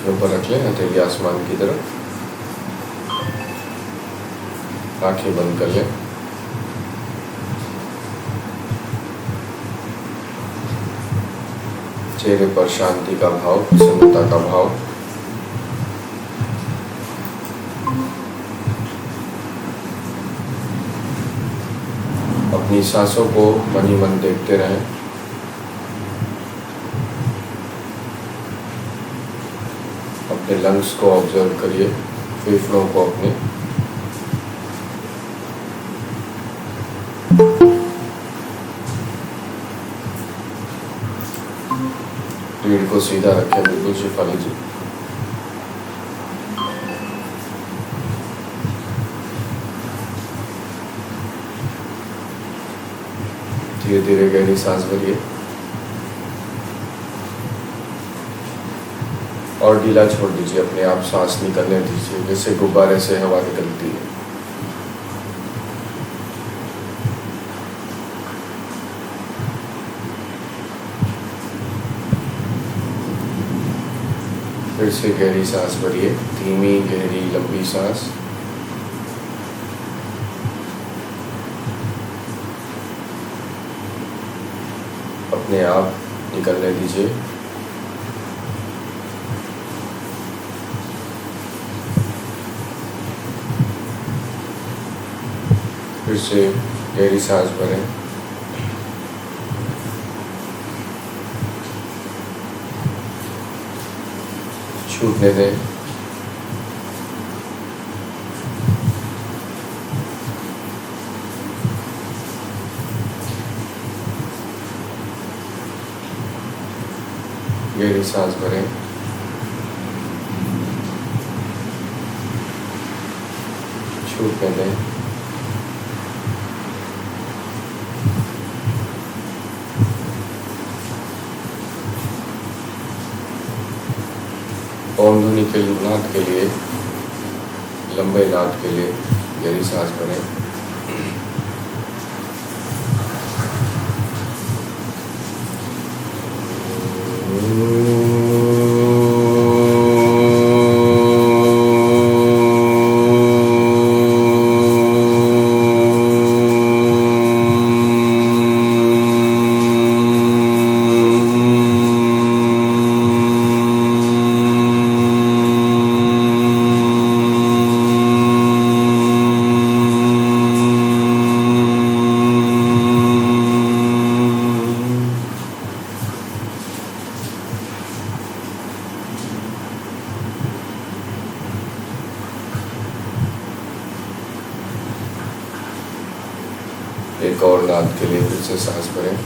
अपने ऊपर रख लें, हथेली आसमान की तरफ। आंखें बंद कर लें। चेहरे पर शांति का भाव, प्रसन्नता का भाव। अपनी सांसों को मन ही मन देखते रहें। अपने लंग्स को ऑब्जर्व करिए, फेफड़ों को अपने। रीढ़ को सीधा रखें, बिल्कुल शिफाली जी। धीरे धीरे गहरी सांस भरिए और ढीला छोड़ दीजिए। अपने आप सांस निकलने दीजिए, जैसे गुब्बारे से हवा निकलती है। फिर से गहरी सांस भरिए, धीमी गहरी लंबी सांस। अपने आप निकलने दीजिए। फिर से गहरी सांस भरें। छूटने दें। गहरी सांस भरें। छूटने दें। ओम ध्वनि के नाद के लिए, लंबे नाद के लिए गहरी सांस भरें। एक और नाद के लिए फिर से सांस भरें।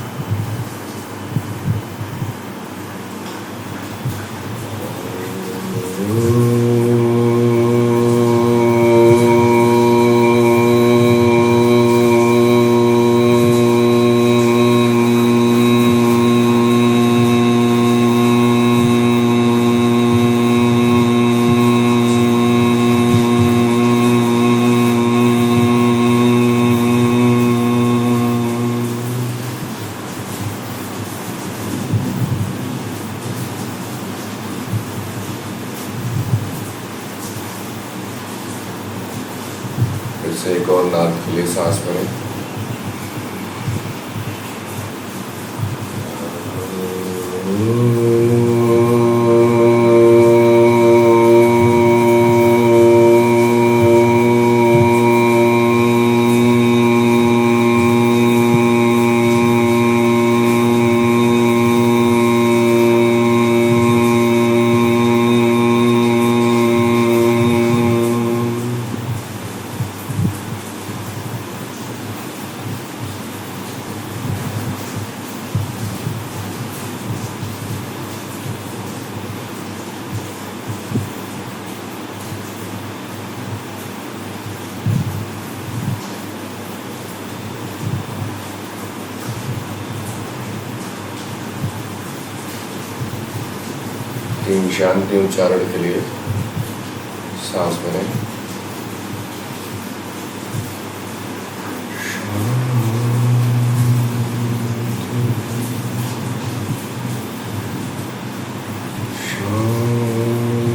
फिर से एक और नाद के लिए सांस भरें। तीन शांति उच्चारण के लिए सांस भरें। शांति,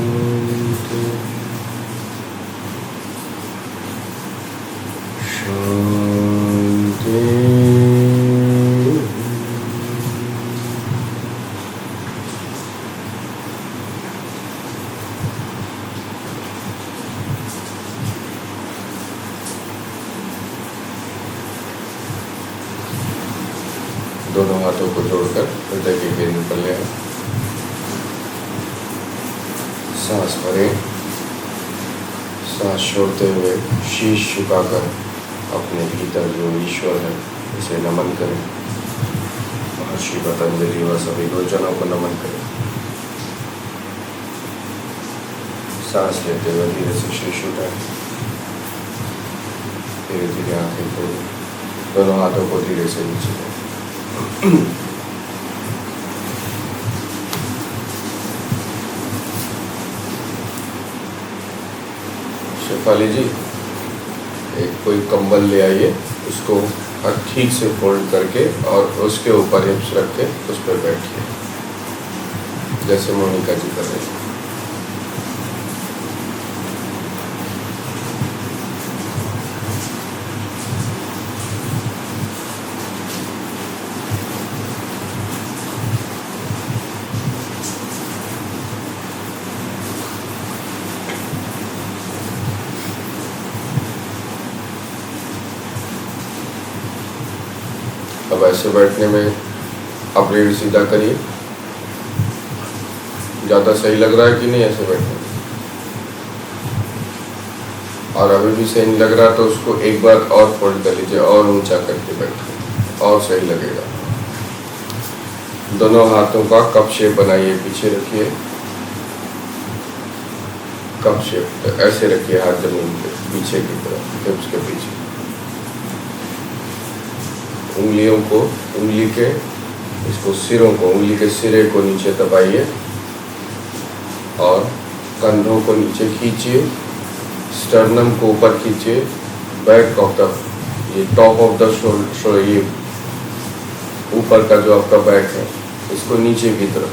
दोनों हाथों को जोड़कर हृदय के केंद्र पर ले आए। सांस भरें, सांस छोड़ते हुए शीश झुकाकर अपने भीतर जो ईश्वर है उसे नमन करें। महर्षि पतंजलि व सभी गुरुजनों को नमन करें। सांस लेते हुए धीरे से शीश उठाएं, धीरे धीरे आंखें खोलें, दोनों हाथों को धीरे से नीचे लें। शेफाली जी, एक कोई कंबल ले आइए, उसको ठीक से फोल्ड करके और उसके ऊपर हिप्स रख के उस पर बैठिए, जैसे मोनिका जी कर रही है। अब ऐसे बैठने में आप रीढ़ सीधा करिए। ज़्यादा सही लग रहा है कि नहीं ऐसे बैठने में? और अभी भी सही नहीं लग रहा तो उसको एक बार और फोल्ड कर लीजिए और ऊंचा करके बैठिए, और सही लगेगा। दोनों हाथों का कप शेप बनाइए, पीछे रखिए, कप शेप तो ऐसे रखिए, हाथ जमीन के पीछे की तरफ, हिप्स के पीछे। उंगलियों को, उंगली के इसको सिरों को, उंगली के सिरे को नीचे दबाइए और कंधों को नीचे खींचिए, स्टर्नम को ऊपर खींचिए, बैक ऑफ द, ये टॉप ऑफ द शोल्डर, ये ऊपर का जो आपका बैक है इसको नीचे की तरफ,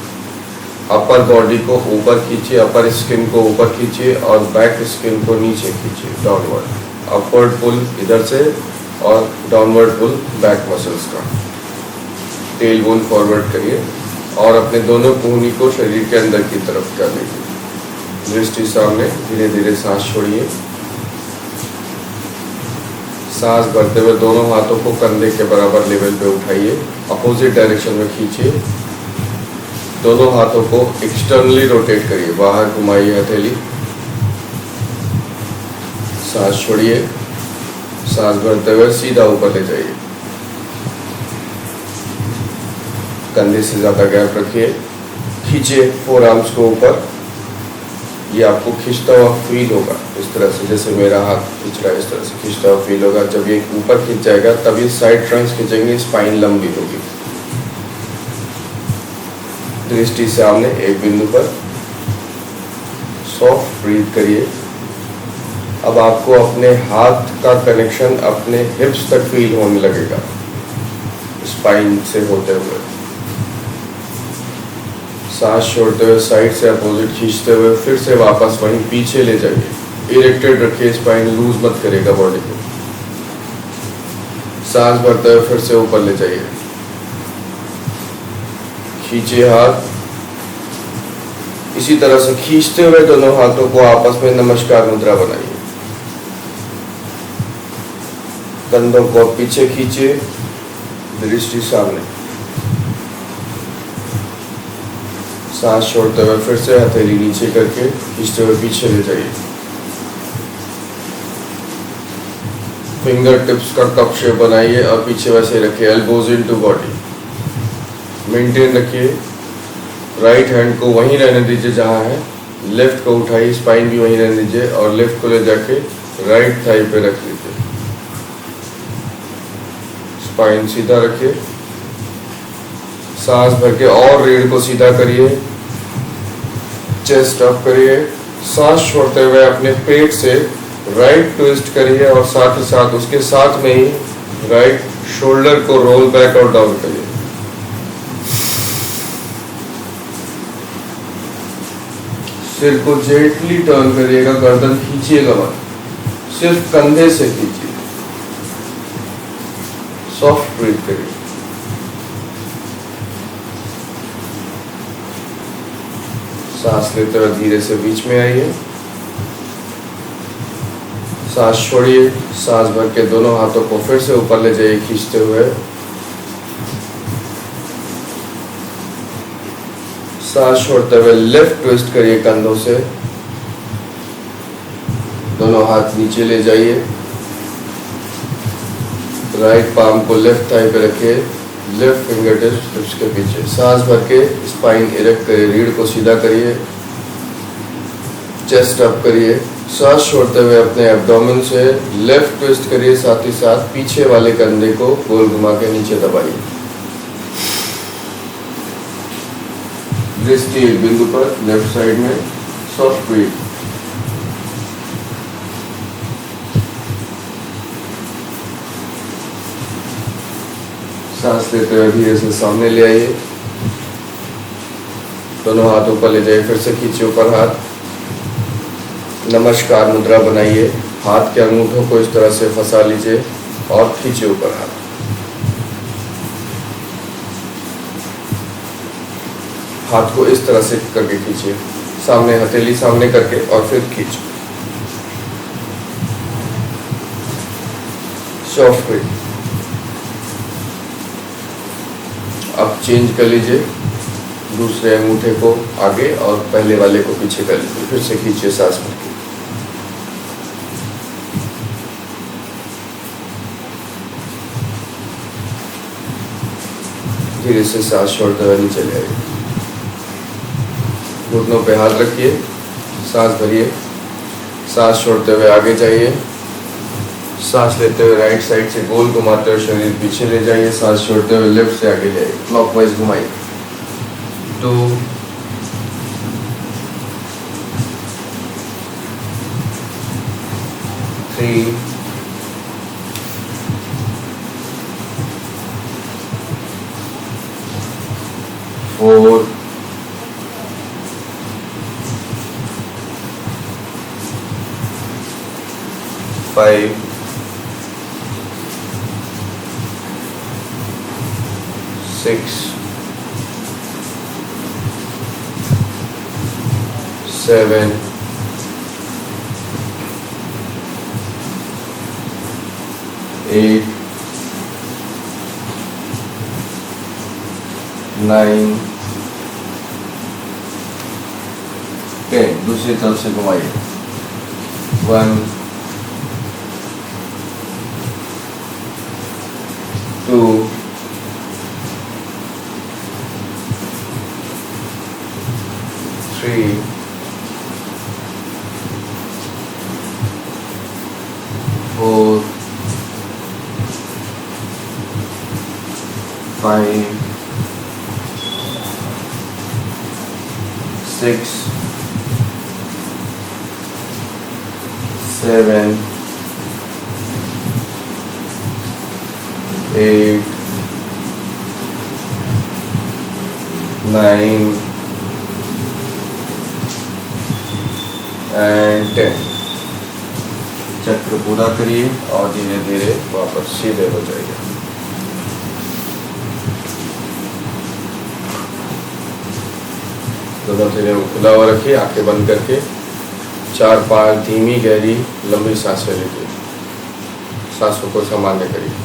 अपर बॉडी को ऊपर खींचिए, अपर स्किन को ऊपर खींचिए और बैक स्किन को नीचे खींचिए, डाउनवर्ड। अपवर्ड पुल इधर से और डाउनवर्ड पुल बैक मसल्स का। टेल बोन फॉरवर्ड करिए और अपने दोनों कोहनी को शरीर के अंदर की तरफ कर लीजिए। दृष्टि सामने, धीरे धीरे सांस छोड़िए। सांस भरते हुए दोनों हाथों को कंधे के बराबर लेवल पे उठाइए, अपोजिट डायरेक्शन में खींचिए। दोनों हाथों को एक्सटर्नली रोटेट करिए, बाहर घुमाइए हथेली। सांस छोड़िए, सांस भरते हुए सीधा ऊपर ले जाइए। कंधे से ज़्यादा गैप रखिए, खींचिए फोर आर्म्स को ऊपर। ये आपको खींचता हुआ फील होगा, इस तरह से जैसे मेरा हाथ खींच रहा है, इस तरह से खींचता हुआ फील होगा। जब ये ऊपर खींच जाएगा तब ये साइड ट्रंक्स खींचेंगे, स्पाइन लंबी होगी। दृष्टि सामने एक बिंदु पर, सॉफ्ट ब्रीथ करिए। अब आपको अपने हाथ का कनेक्शन अपने हिप्स तक फील होने लगेगा, स्पाइन से होते हुए। सांस छोड़ते हुए साइड से अपोजिट खींचते हुए फिर से वापस वहीं पीछे ले जाइए। इरेक्टेड रखिए, स्पाइन लूज मत करेगा बॉडी को। सांस भरते हुए फिर से ऊपर ले जाइए, खींचिए हाथ। इसी तरह से खींचते हुए दोनों हाथों को आपस में नमस्कार मुद्रा बनाइए। कंधों को पीछे खींचिए, दृष्टि सामने। सांस छोड़ते हुए फिर से हथेली नीचे करके खींचते हुए पीछे ले जाइए। फिंगर टिप्स का कप शेप बनाइए और पीछे वैसे रखिए, एल्बोज इनटू बॉडी मेंटेन रखिए। राइट हैंड को वहीं रहने दीजिए जहां है, लेफ्ट को उठाइए, स्पाइन भी वहीं रहने दीजिए और लेफ्ट को ले जाके राइट थाई पे रख लीजिए। स्पाइन सीधा रखिए, सांस भर के और रीढ़ को सीधा करिए, चेस्ट अप करिए। सांस छोड़ते हुए अपने पेट से राइट ट्विस्ट करिए और साथ ही साथ उसके साथ में ही राइट शोल्डर को रोल बैक और डाउन करिए। सिर को जेंटली टर्न करिएगा, गर्दन खींचिएगा मत, सिर्फ कंधे से खींचिए। सॉफ्ट ब्रीथ करिए। सांस लेते हुए धीरे से बीच में आइए, सांस छोड़िए, सांस भर के दोनों हाथों को फिर से ऊपर ले जाइए खींचते हुए। सांस छोड़ते हुए लेफ्ट ट्विस्ट करिए कंधों से, दोनों हाथ नीचे ले जाइए, राइट पाम को लेफ्ट थाई पे रखिए, लेफ्ट फिंगर टिप्स के पीछे, सांस भर के स्पाइन इरेक्ट करिए, रीढ़ को सीधा करिए, चेस्ट अप करिए, सांस छोड़ते हुए अपने एब्डोमेन से लेफ्ट ट्विस्ट करिए, साथ ही साथ पीछे वाले कंधे को गोल घुमा के नीचे दबाइए। दृष्टि एक बिंदु पर लेफ्ट साइड में, सॉफ्ट ब्रीथ। सांस लेते हुए धीरे से सामने ले आइए, दोनों हाथ ऊपर ले जाइए, फिर से खींचिए ऊपर हाथ, नमस्कार मुद्रा बनाइए, हाथ के अंगूठों को इस तरह से फंसा लीजिए और खींचिए ऊपर हाथ। हाथ को इस तरह से करके खींचिए, सामने हथेली सामने करके और फिर खींचिए। Soft breath. अब चेंज कर लीजिए, दूसरे अंगूठे को आगे और पहले वाले को पीछे कर लीजिए, फिर से खींचिए सांस भर के। धीरे से सांस छोड़ते हुए नीचे ले आइए, घुटनों पे हाथ रखिए, सांस भरिए, सांस छोड़ते हुए आगे जाइए, सांस लेते हुए राइट साइड से गोल घुमाते हुए शरीर पीछे ले जाइए, सांस छोड़ते हुए लेफ्ट से आगे ले आइए, क्लॉकवाइज घुमाइए। 2 3 4 5 6 7 8 9 10। दूसरी तरफ से घुमाइए। 1 2 3 4 5 6 7 8 9 and 10। चक्र पूरा करिए और धीरे धीरे वापस सीधे हो जाइए। दोनों सिरे को खुला हुआ रखिए, आंखें बंद करके 4-5 धीमी गहरी लंबी सांसें लीजिए, सांसों को सामान्य करिए।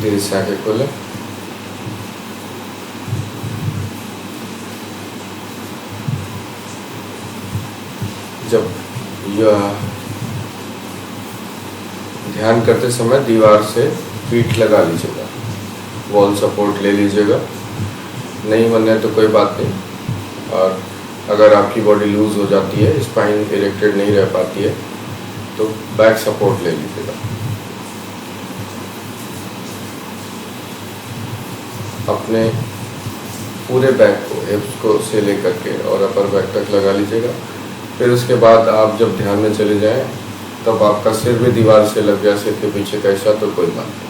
धीरे से आंखें खोलें। जब यह ध्यान करते समय दीवार से पीठ लगा लीजिएगा, वॉल सपोर्ट ले लीजिएगा, नहीं बनने तो कोई बात नहीं। और अगर आपकी बॉडी लूज हो जाती है, स्पाइन इरेक्टेड नहीं रह पाती है, तो बैक सपोर्ट ले लीजिएगा। अपने पूरे बैक को हिप्स को से लेकर के और अपर बैक तक लगा लीजिएगा। फिर उसके बाद आप जब ध्यान में चले जाएं, तब आपका सिर भी दीवार से लग गया, सिर के पीछे कैसा, तो कोई बात नहीं।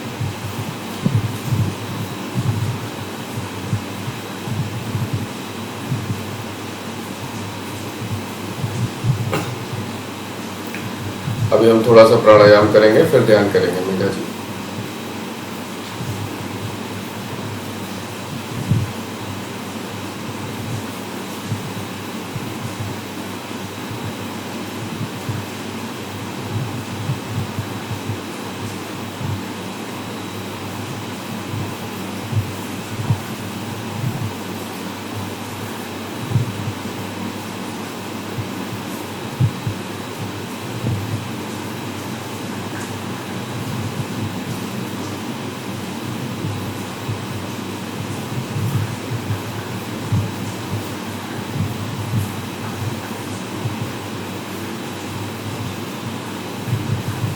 अभी हम थोड़ा सा प्राणायाम करेंगे, फिर ध्यान करेंगे मीरा जी।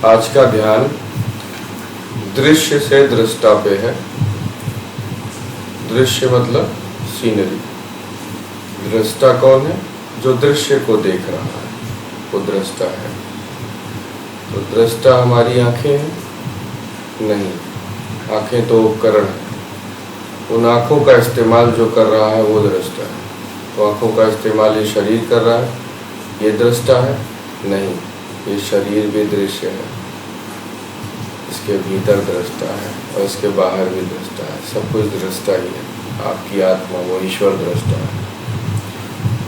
आज का ध्यान दृश्य से दृष्टा पे है। दृश्य मतलब सीनरी। दृष्टा कौन है? जो दृश्य को देख रहा है वो दृष्टा है। तो दृष्टा हमारी आंखें हैं? नहीं, आंखें तो उपकरण है। उन आंखों का इस्तेमाल जो कर रहा है वो दृष्टा है। तो आंखों का इस्तेमाल ये शरीर कर रहा है, ये दृष्टा है? नहीं, ये शरीर भी दृश्य है, इसके भीतर दृष्टा है और इसके बाहर भी दृष्टा है। सब कुछ दृष्टा ही है। आपकी आत्मा वो ईश्वर दृष्टा है।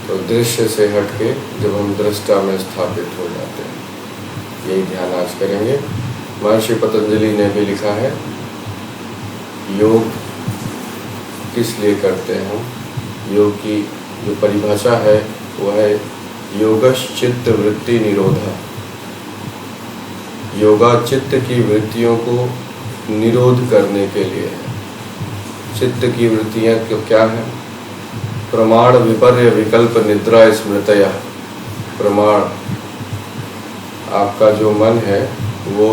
तो दृश्य से हटके जब हम दृष्टा में स्थापित हो जाते हैं, यही ध्यान आज करेंगे। महर्षि पतंजलि ने भी लिखा है, योग किस लिए करते हैं हम? योग की जो परिभाषा है वो है योगश्चित्त वृत्ति निरोधा। योगा चित्त की वृत्तियों को निरोध करने के लिए है। चित्त की वृत्तियाँ क्या है? प्रमाण विपर्य विकल्प निद्रा स्मृतया। प्रमाण, आपका जो मन है वो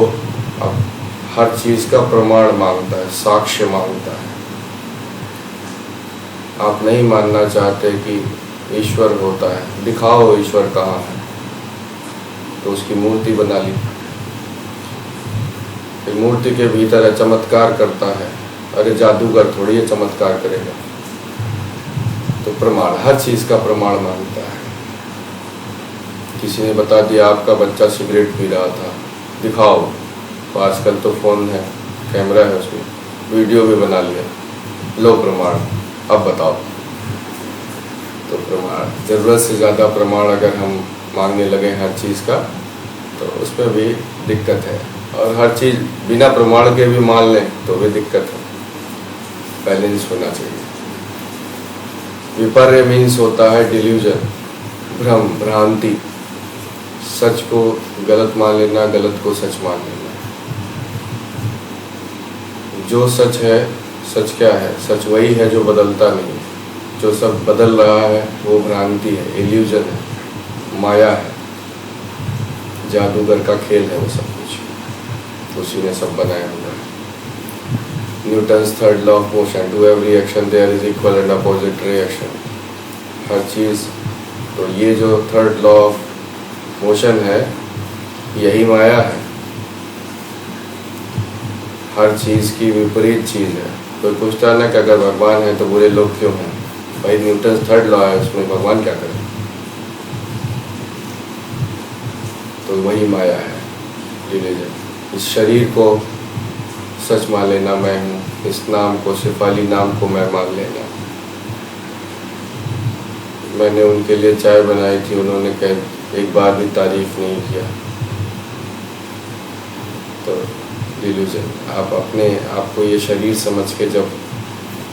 हर चीज़ का प्रमाण मांगता है, साक्ष्य मांगता है। आप नहीं मानना चाहते कि ईश्वर होता है, दिखाओ ईश्वर कहाँ है, तो उसकी मूर्ति बना ली। फिर मूर्ति के भीतर है चमत्कार करता है। अरे जादूगर थोड़ी ये चमत्कार करेगा। तो प्रमाण, हर चीज़ का प्रमाण मांगता है। किसी ने बता दिया आपका बच्चा सिगरेट पी रहा था, दिखाओ। तो आजकल तो फ़ोन है, कैमरा है, उसमें वीडियो भी बना लिया, लो प्रमाण, अब बताओ। तो प्रमाण, ज़रूरत से ज़्यादा प्रमाण अगर हम मांगने लगे हर चीज़ का, तो उसमें भी दिक्कत है। और हर चीज़ बिना प्रमाण के भी मान लें तो भी दिक्कत है। बैलेंस होना चाहिए। विपर्य मीन्स होता है डिल्यूजन, भ्रम, भ्रांति। सच को गलत मान लेना, गलत को सच मान लेना। जो सच है, सच क्या है? सच वही है जो बदलता नहीं। जो सब बदल रहा है वो भ्रांति है, इल्यूजन है, माया है, जादूगर का खेल है वो सब कुछ। उसी ने सब बनाया हुआ है। Newton's third law of motion, to every action there is equal and opposite reaction. हर चीज़, तो ये जो थर्ड लॉ ऑफ मोशन है यही माया है। हर चीज़ की विपरीत चीज़ है। कोई पूछता ना कि अगर भगवान है तो बुरे लोग क्यों हैं? भाई न्यूटन्स थर्ड लॉ है, उसमें भगवान क्या करें? तो वही माया है, रिलीजन। इस शरीर को सच मान लेना मैं हूँ, इस नाम को, शेफाली नाम को मैं मान लेना। मैंने उनके लिए चाय बनाई थी, उन्होंने एक बार भी तारीफ नहीं किया। तो डिल्यूजन। आप अपने आप को ये शरीर समझ के जब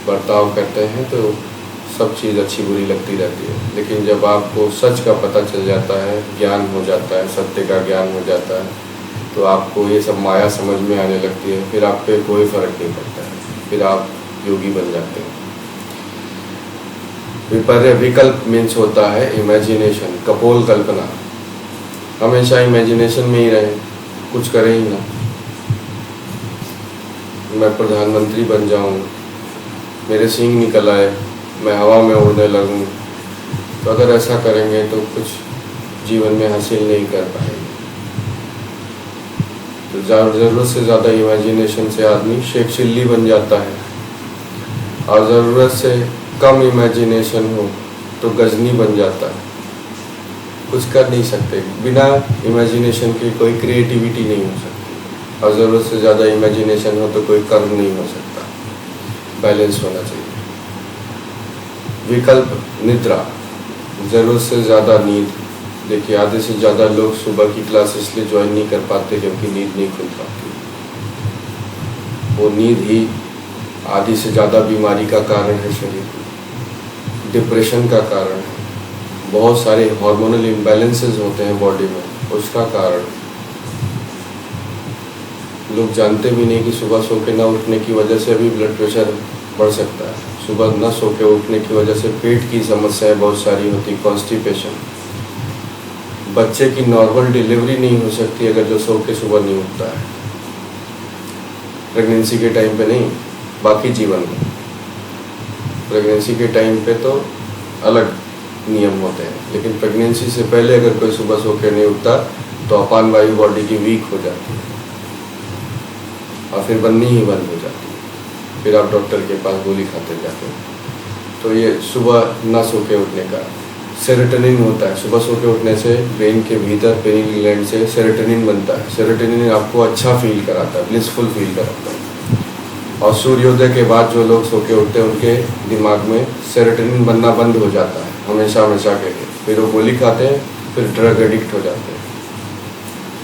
बर्ताव करते हैं तो सब चीज़ अच्छी बुरी लगती रहती है। लेकिन जब आपको सच का पता चल जाता है, ज्ञान हो जाता है, सत्य का ज्ञान हो जाता है, तो आपको ये सब माया समझ में आने लगती है। फिर आप पे कोई फ़र्क नहीं पड़ता है, फिर आप योगी बन जाते हैं। विपर्य विकल्प मीन्स होता है इमेजिनेशन, कपोल कल्पना। हमेशा इमेजिनेशन में ही रहें, कुछ करें ही ना। मैं प्रधानमंत्री बन जाऊं, मेरे सींग निकल आए, मैं हवा में उड़ने लगूं, तो अगर ऐसा करेंगे तो कुछ जीवन में हासिल नहीं कर पाएंगे। तो ज़रूरत से ज़्यादा इमेजिनेशन से आदमी शेख चिल्ली बन जाता है, और ज़रूरत से कम इमेजिनेशन हो तो गजनी बन जाता है। कुछ कर नहीं सकते। बिना इमेजिनेशन के कोई क्रिएटिविटी नहीं हो सकती, और ज़रूरत से ज़्यादा इमेजिनेशन हो तो कोई कर्म नहीं हो सकता। बैलेंस होना चाहिए। विकल्प निद्रा, ज़रूरत से ज़्यादा नींद। देखिए, आधे से ज़्यादा लोग सुबह की क्लास इसलिए ज्वाइन नहीं कर पाते क्योंकि नींद नहीं खुल पाती। वो नींद ही आधी से ज़्यादा बीमारी का कारण है, शरीर में डिप्रेशन का कारण है, बहुत सारे हार्मोनल इम्बैलेंसेस होते हैं बॉडी में, उसका कारण। लोग जानते भी नहीं कि सुबह सो के ना उठने की वजह से भी ब्लड प्रेशर बढ़ सकता है। सुबह न सो के उठने की वजह से पेट की समस्याएं बहुत सारी होती, कॉन्स्टिपेशन। बच्चे की नॉर्मल डिलीवरी नहीं हो सकती अगर जो सो के सुबह नहीं उठता है। प्रेगनेंसी के टाइम पे नहीं, बाकी जीवन में। प्रेगनेंसी के टाइम पे तो अलग नियम होते हैं, लेकिन प्रेगनेंसी से पहले अगर कोई सुबह सो के नहीं उठता तो अपान वायु बॉडी की वीक हो जाती है और फिर बननी ही बंद हो जाती है। फिर आप डॉक्टर के पास गोली खाते जाते हैं। तो ये सुबह ना सो के उठने का सेरोटोनिन होता है। सुबह सो के उठने से ब्रेन के भीतर पेनियल ग्लैंड से सेरोटोनिन बनता है। सेरोटोनिन आपको अच्छा फील कराता है, ब्लिसफुल फील कराता है। और सूर्योदय के बाद जो लोग सो के उठते हैं उनके दिमाग में सेरोटोनिन बनना बंद हो जाता है हमेशा हमेशा के लिए। फिर वो गोली खाते हैं, फिर ड्रग एडिक्ट हो जाते हैं,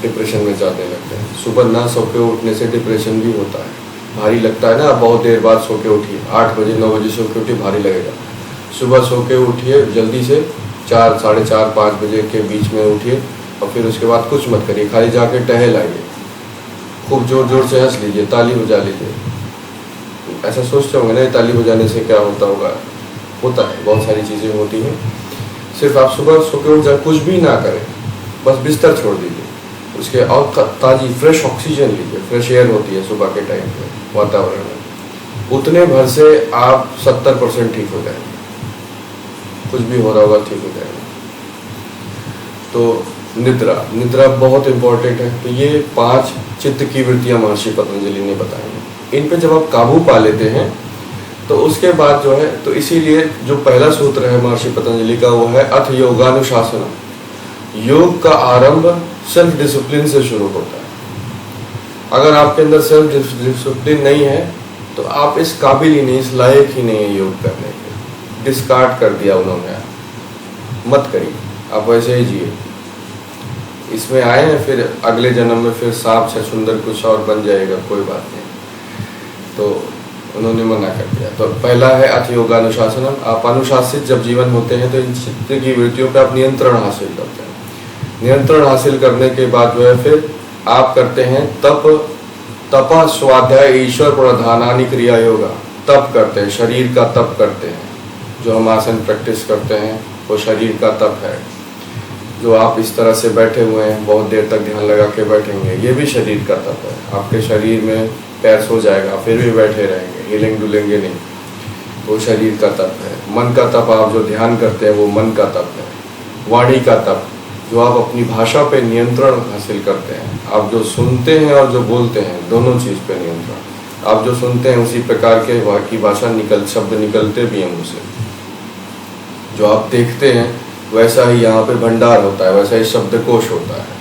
डिप्रेशन में जाने लगते हैं। सुबह ना सो के उठने से डिप्रेशन भी होता है। भारी लगता है ना, बहुत देर बाद सो के उठिए, 8 बजे 9 बजे सो के उठिए, भारी लगेगा। सुबह सो के उठिए जल्दी से, 4, साढ़े 4, 5 बजे के बीच में उठिए, और फिर उसके बाद कुछ मत करिए, खाली जाके टहल आइए। खूब जोर जोर से हंस लीजिए, ताली बजा लीजिए। ऐसा सोचते होंगे ना, ताली बजाने से क्या होता होगा? होता है, बहुत सारी चीज़ें होती हैं। सिर्फ आप सुबह सो के उठ जाए, कुछ भी ना करें, बस बिस्तर छोड़ दीजिए, उसके और ताज़ी फ्रेश ऑक्सीजन लीजिए। फ्रेश एयर होती है सुबह के टाइम पे वातावरण में, उतने भर से आप 70% ठीक हो जाएंगे। कुछ भी हो रहा होगा ठीक हो जाएगा। तो निद्रा बहुत इम्पोर्टेंट है। तो ये 5 चित्त की वृत्तियाँ महर्षि पतंजलि ने बताई। इन पे जब आप काबू पा लेते हैं तो उसके बाद जो है, तो इसीलिए जो पहला सूत्र है महर्षि पतंजलि का वो है अथ योगानुशासनम। योग का आरंभ सेल्फ डिसिप्लिन से शुरू होता है। अगर आपके अंदर सेल्फ डिसिप्लिन नहीं है तो आप इस काबिल ही नहीं, इस लायक ही नहीं है योग करने के। डिस्कार्ड कर दिया उन्होंने, मत करिए, आप वैसे ही जिए। इसमें आए हैं, फिर अगले जन्म में फिर सांप छछूंदर कुछ और बन जाएगा, कोई बात नहीं। तो उन्होंने मना कर दिया। तो पहला है अथ योगानुशासनम। आप अनुशासित जब जीवन होते हैं तो इन चित्त की वृत्तियों पर आप नियंत्रण हासिल करते हैं। नियंत्रण हासिल करने के बाद जो है फिर आप करते हैं तपा स्वाध्याय ईश्वर प्रधानानि क्रिया योगा। तप करते हैं, शरीर का तप करते हैं। जो हम आसन प्रैक्टिस करते हैं वो शरीर का तप है। जो आप इस तरह से बैठे हुए हैं, बहुत देर तक ध्यान लगा के बैठेंगे, ये भी शरीर का तप है। आपके शरीर में पैर सो जाएगा, फिर भी बैठे रहेंगे, हिलेंगे डुलेंगे नहीं, वो शरीर का तप है। मन का तप, आप जो ध्यान करते हैं वो मन का तप है। वाणी का तप, जो आप अपनी भाषा पे नियंत्रण हासिल करते हैं। आप जो सुनते हैं और जो बोलते हैं, दोनों चीज़ पे नियंत्रण। आप जो सुनते हैं उसी प्रकार के की भाषा शब्द निकलते भी हैं मुझसे। जो आप देखते हैं वैसा ही यहाँ पे भंडार होता है, वैसा ही शब्दकोश होता है,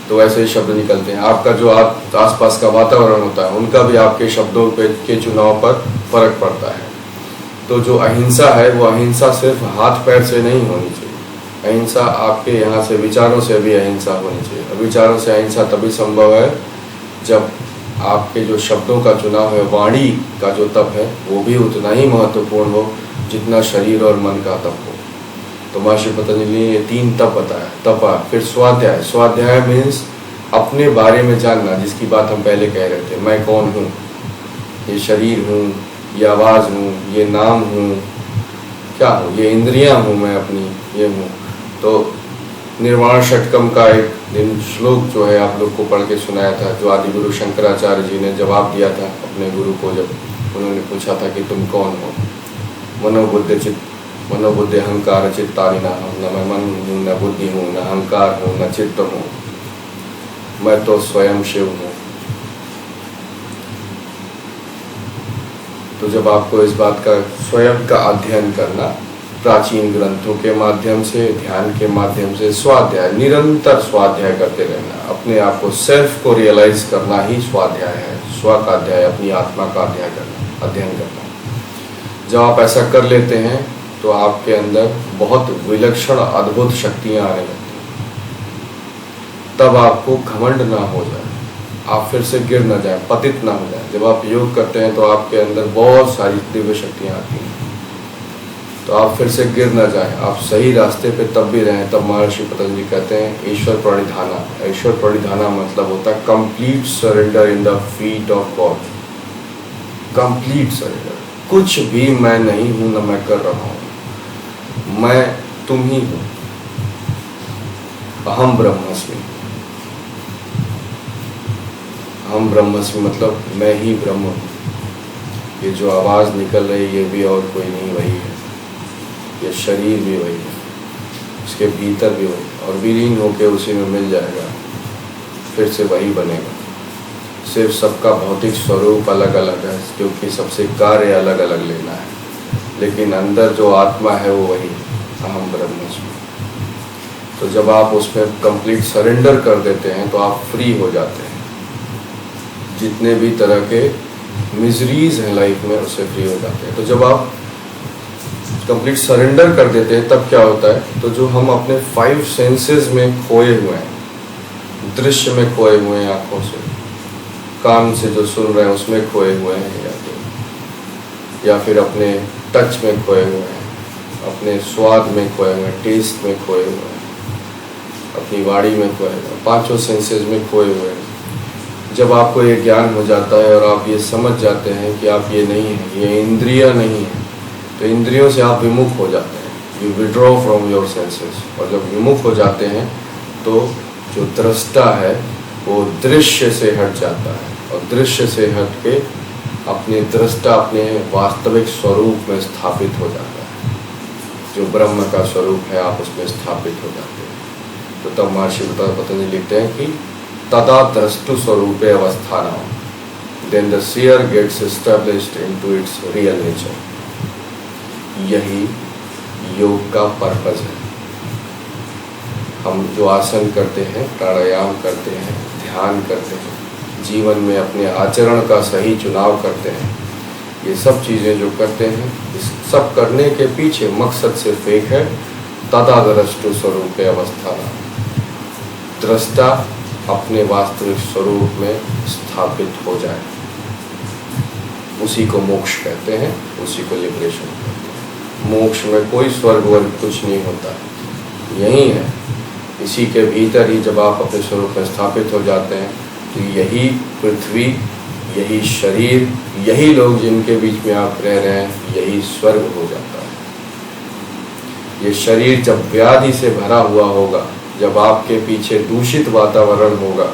तो वैसे ही शब्द निकलते हैं। आपका जो आसपास का वातावरण होता है, उनका भी आपके शब्दों के चुनाव पर फर्क पड़ता है। तो जो अहिंसा है वो अहिंसा सिर्फ हाथ पैर से नहीं होनी चाहिए। अहिंसा आपके यहाँ से विचारों से भी अहिंसा होनी चाहिए। विचारों से अहिंसा तभी संभव है जब आपके जो शब्दों का चुनाव है, वाणी का जो तप है, वो भी उतना ही महत्वपूर्ण हो जितना शरीर और मन का तप हो। तो महर्षि पतंजलि ने ये 3 तप बताया। तपा, फिर स्वाध्याय। स्वाध्याय मीन्स अपने बारे में जानना, जिसकी बात हम पहले कह रहे थे। मैं कौन हूँ, ये शरीर हूँ, ये आवाज़ हूँ, ये नाम हूँ, क्या हूँ, ये इंद्रियाँ हूँ, मैं अपनी ये हूँ। तो निर्वाण षटकम का एक दिन श्लोक जो है आप लोग को पढ़ के सुनाया था, जो आदि गुरु शंकराचार्य जी ने जवाब दिया था अपने गुरु को, जब उन्होंने पूछा था कि तुम कौन हो। मनोबुद्धि अहंकार चित्तानि नाहं। न मैं मन हूँ, न बुद्धि हूँ, न अहंकार हूँ, न चित्त हूँ, मैं तो स्वयं शिव हूँ। तो जब आपको इस बात का स्वयं का अध्ययन करना, प्राचीन ग्रंथों के माध्यम से, ध्यान के माध्यम से, स्वाध्याय, निरंतर स्वाध्याय करते रहना। अपने आप को, सेल्फ को रियलाइज करना ही स्वाध्याय है। स्व का अध्याय, अपनी आत्मा का अध्ययन करना। जब आप ऐसा कर लेते हैं तो आपके अंदर बहुत विलक्षण अद्भुत शक्तियां आने लगती हैं। तब आपको घमंड ना हो जाए, आप फिर से गिर ना जाए, पतित ना हो जाए। जब आप योग करते हैं तो आपके अंदर बहुत सारी दिव्य शक्तियां आती हैं, तो आप फिर से गिर ना जाए, आप सही रास्ते पे तब भी रहें। तब महर्षि पतंजलि कहते हैं ईश्वर प्रणिधाना। ईश्वर प्रणिधाना मतलब होता है complete surrender in the feet of God. Complete surrender, कुछ भी मैं नहीं हूं, ना मैं कर रहा हूं, मैं तुम ही हो। अहम ब्रह्मस्मि। अहम ब्रह्मस्मि मतलब मैं ही ब्रह्म हूँ। ये जो आवाज़ निकल रही है ये भी और कोई नहीं, वही है। ये शरीर भी वही है, उसके भीतर भी वही, और विलीन होकर उसी में मिल जाएगा, फिर से वही बनेगा। सिर्फ सबका भौतिक स्वरूप अलग अलग है, क्योंकि सबसे कार्य अलग अलग लेना है, लेकिन अंदर जो आत्मा है वो वही, अहम ब्रह्मस्मि। तो जब आप उसमें कंप्लीट सरेंडर कर देते हैं तो आप फ्री हो जाते हैं। जितने भी तरह के मिजरीज हैं लाइफ में, उससे फ्री हो जाते हैं। तो जब आप कंप्लीट सरेंडर कर देते हैं तब क्या होता है, तो जो हम अपने 5 सेंसेस में खोए हुए हैं, दृश्य में खोए हुए हैं, आँखों से, कान से जो सुन रहे हैं उसमें खोए हुए हैं, या फिर अपने टच में खोए हुए हैं, अपने स्वाद में खोए हुए हैं, टेस्ट में खोए हुए हैं, अपनी वाणी में खोए हुए हैं, 5 सेंसेस में खोए हुए हैं। जब आपको ये ज्ञान हो जाता है और आप ये समझ जाते हैं कि आप ये नहीं हैं, ये इंद्रियां नहीं हैं, तो इंद्रियों से आप विमुख हो जाते हैं। You withdraw from your senses. और जब विमुख हो जाते हैं तो जो दृष्टा है वो दृश्य से हट जाता है, और दृश्य से हट के अपने दृष्टा, अपने वास्तविक स्वरूप में स्थापित हो जाता है। जो ब्रह्म का स्वरूप है आप उसमें स्थापित हो जाते हैं। तो तब महर्षि पतंजलि लिखते हैं कि तदा द्रष्टु स्वरूपे अवस्थानम, then the seer gets established into its real nature. यही योग का पर्पस है। हम जो आसन करते हैं, प्राणायाम करते हैं, ध्यान करते हैं, जीवन में अपने आचरण का सही चुनाव करते हैं, ये सब चीज़ें जो करते हैं, इस सब करने के पीछे मकसद सिर्फ एक है, तदा द्रष्टु स्वरूपे अवस्थानम। दृष्टा अपने वास्तविक स्वरूप में स्थापित हो जाए, उसी को मोक्ष कहते हैं, उसी को लिबरेशन कहते हैं। मोक्ष में कोई स्वर्ग वर्ग कुछ नहीं होता, यही है। इसी के भीतर ही जब आप अपने स्वरूप में स्थापित हो जाते हैं तो यही पृथ्वी, यही शरीर, यही लोग जिनके बीच में आप रह रहे हैं, यही स्वर्ग हो जाता है। ये शरीर जब व्याधि से भरा हुआ होगा, जब आपके पीछे दूषित वातावरण होगा,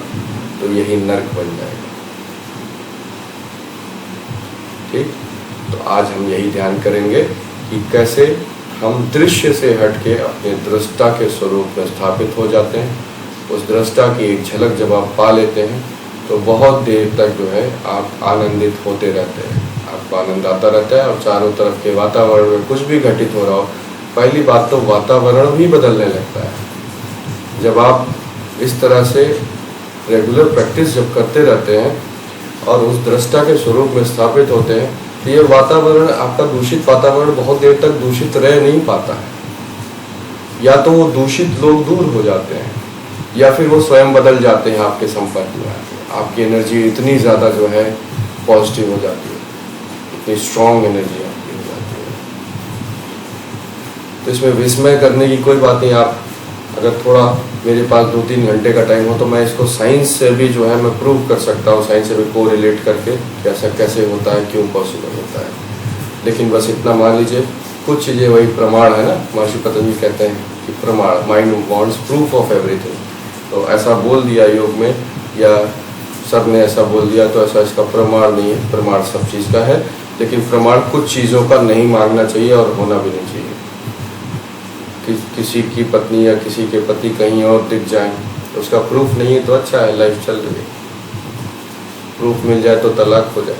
तो यही नर्क बन जाएगा। ठीक, तो आज हम यही ध्यान करेंगे कि कैसे हम दृश्य से हटके अपने दृष्टा के स्वरूप में स्थापित हो जाते हैं। उस दृष्टा की एक झलक जब आप पा लेते हैं तो बहुत देर तक जो है आप आनंदित होते रहते हैं, आपको आनंद आता रहता है। और चारों तरफ के वातावरण में कुछ भी घटित हो रहा हो, पहली बात तो वातावरण भी बदलने लगता है। जब आप इस तरह से रेगुलर प्रैक्टिस जब करते रहते हैं और उस दृष्टा के स्वरूप में स्थापित होते हैं, तो ये वातावरण, आपका दूषित वातावरण बहुत देर तक दूषित रह नहीं पाता है। या तो वो दूषित लोग दूर हो जाते हैं, या फिर वो स्वयं बदल जाते हैं आपके संपर्क में आके। आपकी एनर्जी इतनी ज़्यादा जो है पॉजिटिव हो जाती है, इतनी स्ट्रॉन्ग एनर्जी आपकी हो जाती है। तो इसमें विस्मय करने की कोई बात नहीं। आप अगर थोड़ा, मेरे पास 2-3 घंटे का टाइम हो तो मैं इसको साइंस से भी जो है मैं प्रूव कर सकता हूँ, साइंस से भी को रिलेट करके कैसा कैसे होता है, क्यों पॉसिबल होता है। लेकिन बस इतना मान लीजिए, कुछ चीज़ें वही प्रमाण है ना, महर्षि पतंजलि कहते हैं कि प्रमाण, mind wants proof of everything. तो ऐसा बोल दिया योग में, या सब ने ऐसा बोल दिया तो ऐसा इसका प्रमाण नहीं है। प्रमाण सब चीज़ का है, लेकिन प्रमाण कुछ चीज़ों का नहीं मांगना चाहिए और होना भी नहीं चाहिए। किसी की पत्नी या किसी के पति कहीं और दिख जाए तो उसका प्रूफ नहीं है तो अच्छा है, लाइफ चल रही है। प्रूफ मिल जाए तो तलाक हो जाए,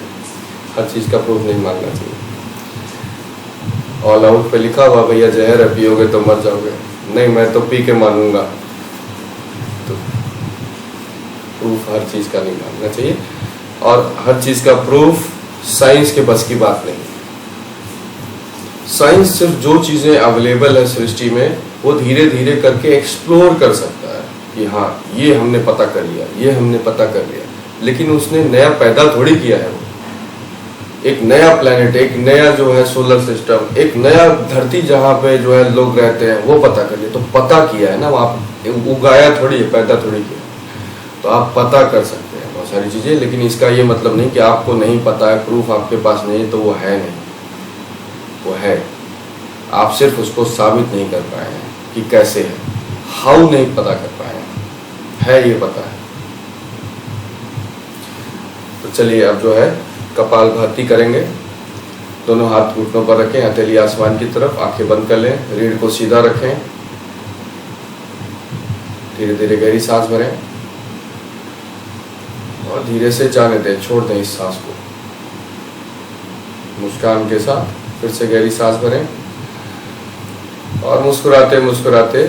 हर चीज़ का प्रूफ नहीं मांगना चाहिए। ऑल आउट पे लिखा हुआ भैया जहर है, पियोगे तो मर जाओगे। नहीं, मैं तो पी के मानूंगा। तो प्रूफ हर चीज का नहीं मानना चाहिए, और हर चीज का प्रूफ साइंस के बस की बात नहीं। साइंस सिर्फ जो चीजें अवेलेबल है सृष्टि में वो धीरे धीरे करके एक्सप्लोर कर सकता है कि हाँ ये हमने पता कर लिया, ये हमने पता कर लिया, लेकिन उसने नया पैदा थोड़ी किया है। वो एक नया प्लेनेट, एक नया जो है सोलर सिस्टम, एक नया धरती जहाँ पे जो है लोग रहते हैं वो पता कर लिया। तो पता किया है ना, आप उगाया थोड़ी है, पैदा थोड़ी किया। तो आप पता कर सकते हैं बहुत सारी चीजें, लेकिन इसका ये मतलब नहीं कि आपको नहीं पता है, प्रूफ आपके पास नहीं है तो वो है नहीं, वो है। आप सिर्फ उसको साबित नहीं कर पाए हैं कि कैसे है, हाउ नहीं पता कर पाए हैं, है ये पता है। तो चलिए अब जो है कपालभाति करेंगे। दोनों हाथ घुटनों पर रखें, हथेली आसमान की तरफ, आंखें बंद कर लें, रीढ़ को सीधा रखें, धीरे धीरे गहरी सांस भरें और धीरे से जाने दें, छोड़ दें इस सांस को। मुस्कान के साथ फिर से गहरी सांस भरें और मुस्कुराते मुस्कुराते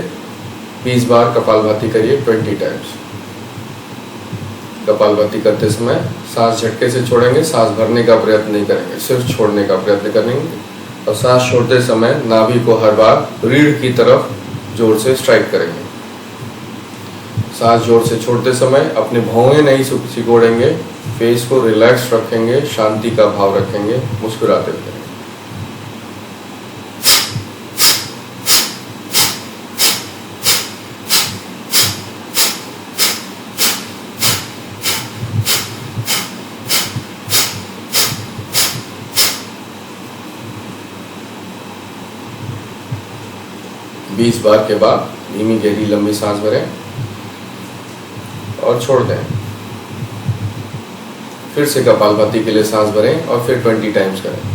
20 बार कपालभाति करिए, 20 टाइम्स। कपालभाति करते समय सांस झटके से छोड़ेंगे, सांस भरने का प्रयत्न नहीं करेंगे, सिर्फ छोड़ने का प्रयत्न करेंगे। और सांस छोड़ते समय नाभि को हर बार रीढ़ की तरफ जोर से स्ट्राइक करेंगे। सांस जोर से छोड़ते समय अपने भौहें नहीं सिकोड़ेंगे, फेस को रिलैक्स रखेंगे, शांति का भाव रखेंगे, मुस्कुराते हुए। बीस बार के बाद धीमी गहरी लंबी सांस भरें और छोड़ दें। फिर से कपालभाति के लिए सांस भरें और फिर 20 टाइम्स करें।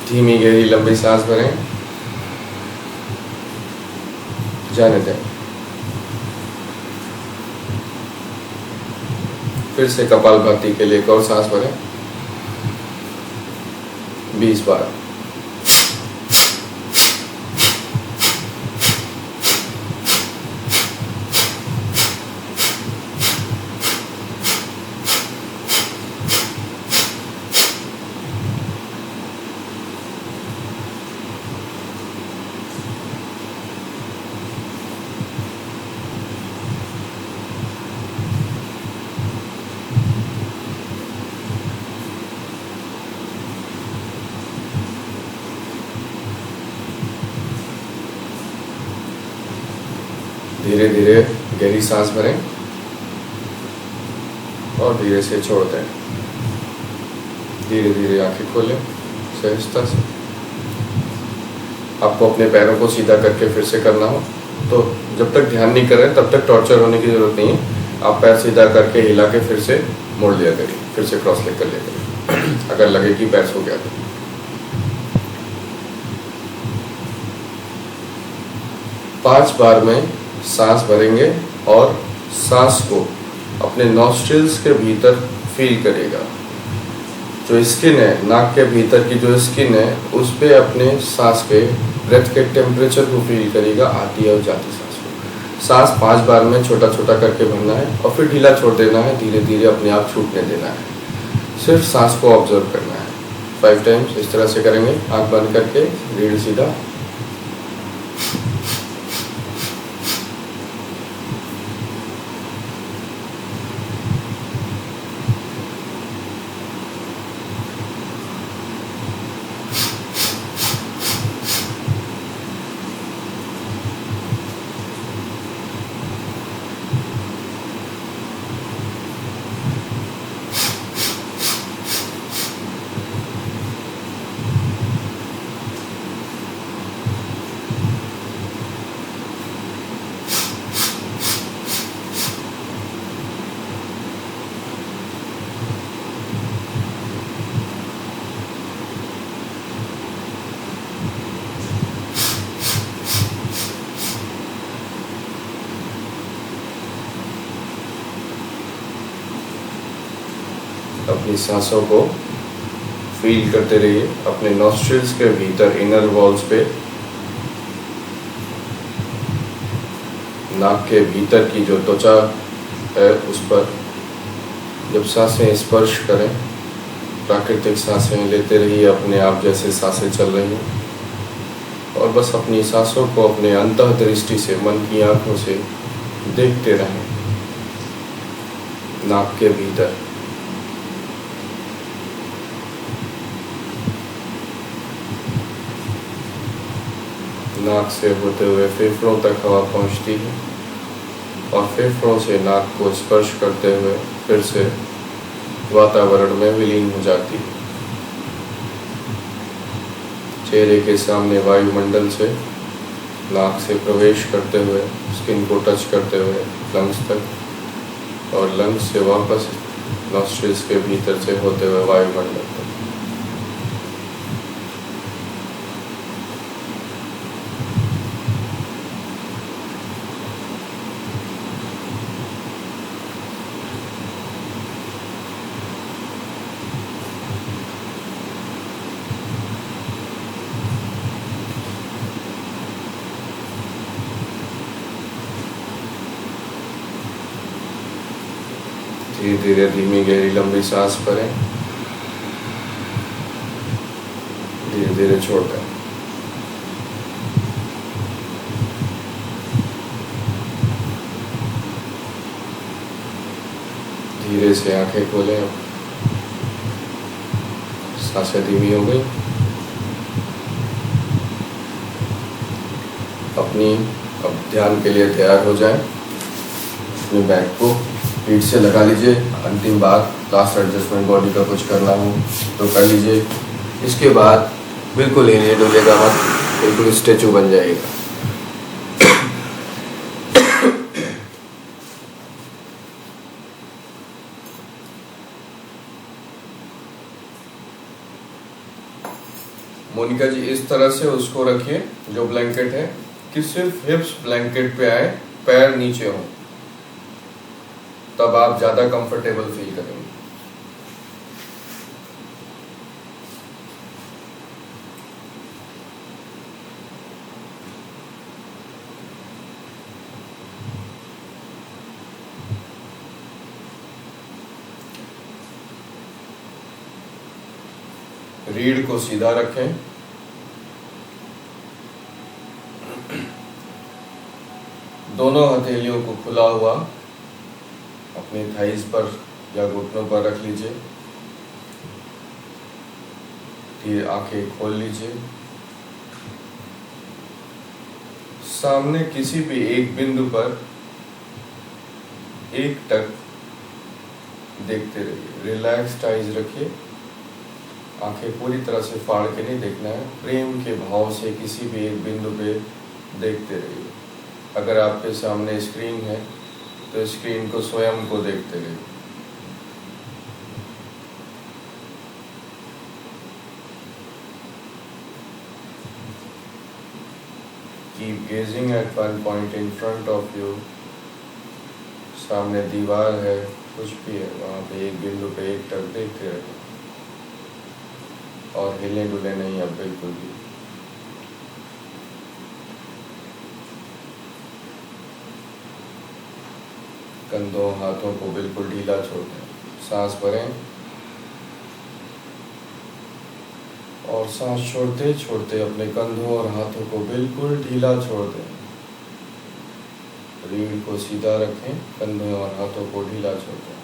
धीमी गहरी लंबी सांस भरें, जाने दें। फिर से कपालभाति के लिए एक और सांस भरें 20 बार। धीरे धीरे गहरी सांस भरें और धीरे से छोड़ दें। धीरे धीरे आंखें खोलें सहजता से। आपको अपने पैरों को सीधा करके फिर से करना हो तो जब तक ध्यान नहीं करें तब तक टॉर्चर होने की जरूरत नहीं है। आप पैर सीधा करके हिला के फिर से मोड़ लिया करिए, फिर से क्रॉस लेग कर लिया करिए अगर लगे कि पैर सो गया तो। 5 बार में सांस भरेंगे और सांस को अपने नॉस्ट्रिल्स के भीतर फील करेगा। जो स्किन है, नाक के भीतर की जो स्किन है उस पे अपने सांस के ब्रेथ के टेम्परेचर को फील करेगा, आती है और जाती सांस को। सांस 5 बार में छोटा छोटा करके भरना है और फिर ढीला छोड़ देना है, धीरे धीरे अपने आप छूटने देना है। सिर्फ सांस को ऑब्जर्व करना है। 5 टाइम्स इस तरह से करेंगे, आँख बंद करके, रीढ़ सीधा। अपनी सांसों को फील करते रहिए अपने नॉस्ट्रिल्स के भीतर, इनर वॉल्स पे, नाक के भीतर की जो त्वचा है उस पर जब सांसें स्पर्श करें, प्राकृतिक सांसें लेते रहिए, अपने आप जैसे सांसें चल रही हैं, और बस अपनी सांसों को अपने अंतर्दृष्टि से, मन की आंखों से देखते रहें। नाक के भीतर नाक से होते हुए फेफड़ों तक हवा पहुंचती है और फेफड़ों से नाक को स्पर्श करते हुए फिर से वातावरण में विलीन हो जाती है। चेहरे के सामने वायुमंडल से नाक से प्रवेश करते हुए, स्किन को टच करते हुए लंग्स तक, और लंग्स से वापस नॉस्ट्रिल्स के भीतर से होते हुए वायुमंडल तक। धीरे धीरे धीमी गहरी लंबी सांस भरें, धीरे धीरे छोड़ दें। धीरे से आंखें खोलें। सांसें धीमी हो गई। अब ध्यान के लिए तैयार हो जाएं। अपने बैक को पीठ से लगा लीजिए। अंतिम बार लास्ट एडजस्टमेंट बॉडी का कुछ करना हो तो कर लीजिए। इसके बाद बिल्कुल हिलने डुलेगा मत, बिल्कुल स्टैचू बन जाएगा। मोनिका जी, इस तरह से उसको रखिए जो ब्लैंकेट है कि सिर्फ हिप्स ब्लैंकेट पे आए, पैर नीचे हो, तब आप ज्यादा कंफर्टेबल फील करेंगे। रीढ़ को सीधा रखें। दोनों हथेलियों को खुला हुआ अपने थाइज पर या घुटनों पर रख लीजिए। फिर आंखें खोल लीजिए। सामने किसी भी एक बिंदु पर एक टक देखते रहिए। रिलैक्स्ड आइज रखिए। आंखें पूरी तरह से फाड़ के नहीं देखना है, प्रेम के भाव से किसी भी एक बिंदु पे देखते रहिए। अगर आपके सामने स्क्रीन है तो स्क्रीन को स्वयं को देखते रहिए। Keep gazing at one point in front of you। सामने दीवार है, कुछ भी है, वहाँ पे एक बिंदु पे एक टक देखते रहिए और हिले डुले नहीं अब बिल्कुल भी। कंधों हाथों को बिल्कुल ढीला छोड़ दें। सांस भरें और सांस छोड़ते छोड़ते अपने कंधों और हाथों को बिल्कुल ढीला छोड़ दें। रीढ़ को सीधा रखें, कंधों और हाथों को ढीला छोड़ दें।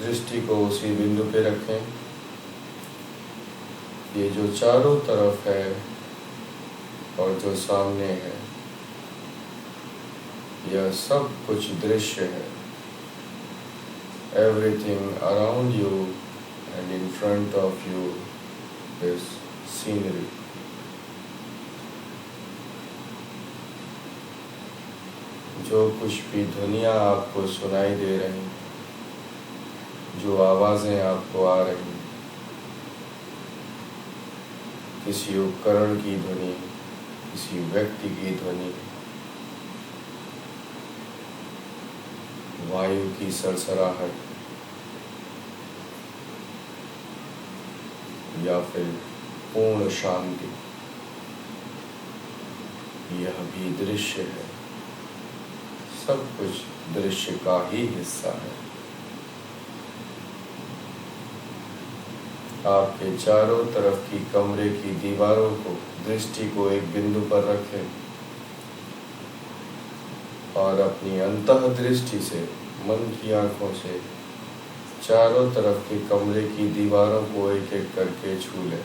दृष्टि को उसी बिंदु पे रखें। ये जो चारों तरफ है और जो सामने है, यह सब कुछ दृश्य है। Everything around you and in front of you is scenery. जो कुछ भी ध्वनियाँ आपको सुनाई दे रही, जो आवाज़ें आपको आ रही, किसी उपकरण की ध्वनि, किसी व्यक्ति की ध्वनि, वायु की सरसराहट, या फिर पूर्ण शांति, यह भी दृश्य है। सब कुछ दृश्य का ही हिस्सा है। आपके चारों तरफ की कमरे की दीवारों को, दृष्टि को एक बिंदु पर रखें और अपनी अंतः दृष्टि से, मन की आंखों से चारों तरफ के कमरे की दीवारों को एक एक करके छू लें।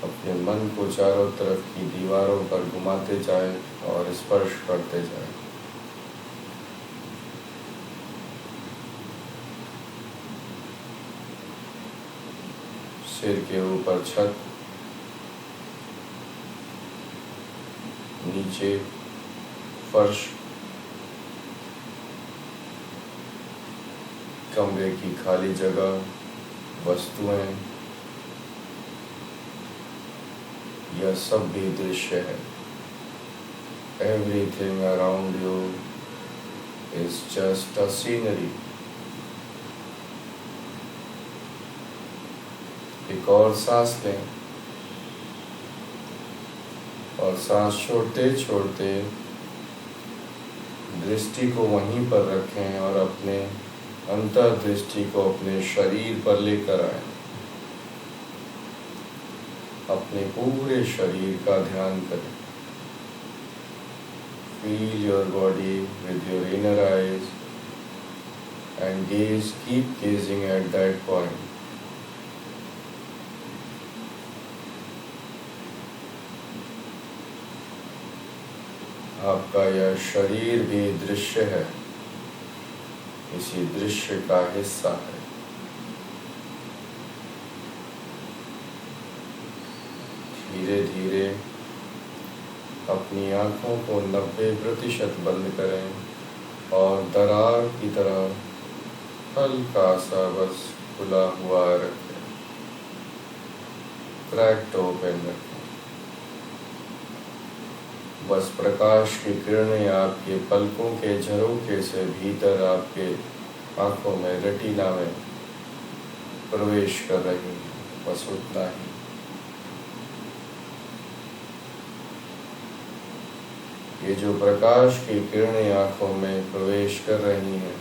अपने मन को चारों तरफ की दीवारों पर घुमाते जाएं और स्पर्श करते जाएं। सिर के ऊपर छत, नीचे फर्श, कमरे की खाली जगह, वस्तुएं, यह सब भी दृश्य है। Everything around you is just a scenery. एक और सांस लें और सांस छोड़ते छोड़ते दृष्टि को वहीं पर रखें और अपने अंतर्दृष्टि को अपने शरीर पर लेकर आए। अपने पूरे शरीर का ध्यान करें। Feel your body with your inner eyes and keep gazing at that point. आपका यह शरीर भी दृश्य है, इसी दृश्य का हिस्सा है। धीरे धीरे अपनी आंखों को 90% बंद करें और दरार की तरह हल्का सा बस खुला हुआ रखें, क्रैक्ड ओपन रखें। बस प्रकाश की किरणें आपके पलकों के झरोखे से भीतर आपके आंखों में, रेटिना में प्रवेश कर रही हैं, बस उतना ही। ये जो प्रकाश की किरणें आंखों में प्रवेश कर रही हैं,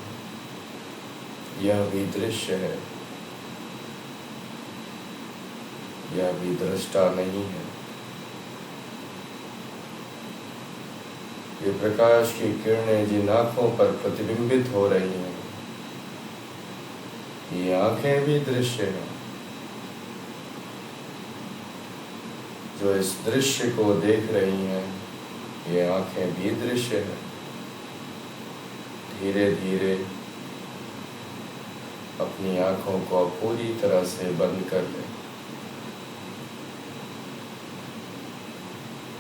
यह भी दृश्य है, यह भी दृष्टा नहीं है। ये प्रकाश की किरणें जिन आंखों पर प्रतिबिंबित हो रही हैं, ये आंखें भी दृश्य हैं। जो इस दृश्य को देख रही हैं, ये आंखें भी दृश्य हैं। धीरे धीरे अपनी आंखों को पूरी तरह से बंद कर लें।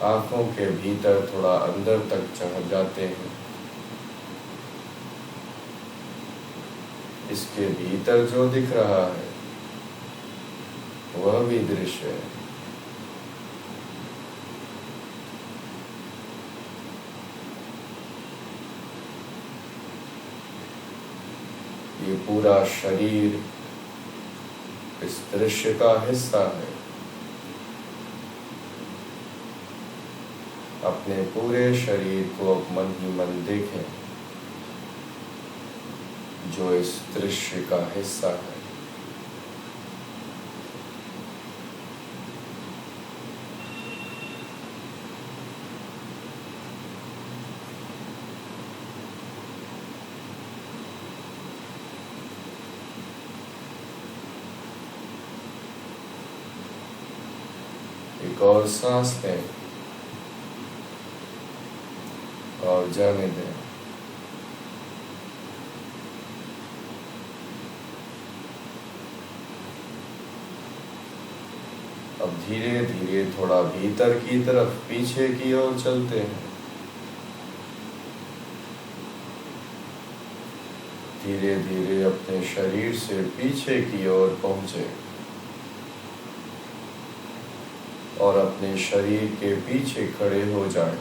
आंखों के भीतर थोड़ा अंदर तक चढ़ जाते हैं। इसके भीतर जो दिख रहा है वह भी दृश्य है। ये पूरा शरीर इस दृश्य का हिस्सा है। अपने पूरे शरीर को अब मन ही मन देखें, जो इस दृश्य का हिस्सा है। एक और सांस लें और जाने दें। अब धीरे धीरे थोड़ा भीतर की तरफ, पीछे की ओर चलते हैं। धीरे धीरे अपने शरीर से पीछे की ओर पहुंचे और अपने शरीर के पीछे खड़े हो जाएं।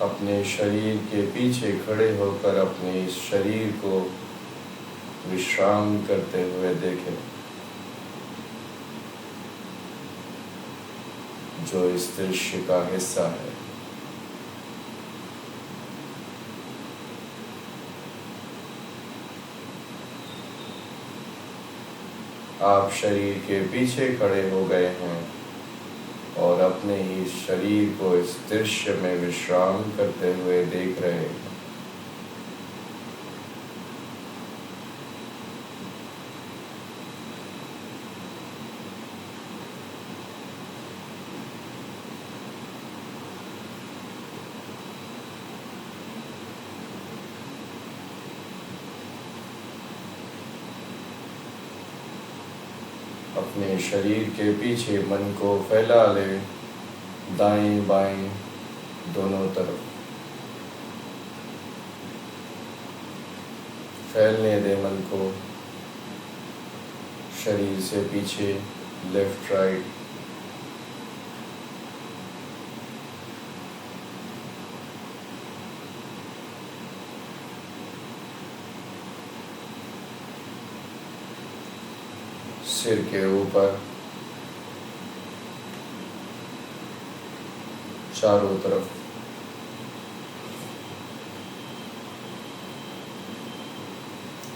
अपने शरीर के पीछे खड़े होकर अपने इस शरीर को विश्राम करते हुए देखें, जो इस दृश्य का हिस्सा है। आप शरीर के पीछे खड़े हो गए हैं और अपने ही शरीर को इस दृश्य में विश्राम करते हुए देख रहे हैं। अपने शरीर के पीछे मन को फैला ले, दाएं बाएं दोनों तरफ फैलने दे मन को। शरीर से पीछे लेफ्ट राइट, सिर के ऊपर, चारों तरफ।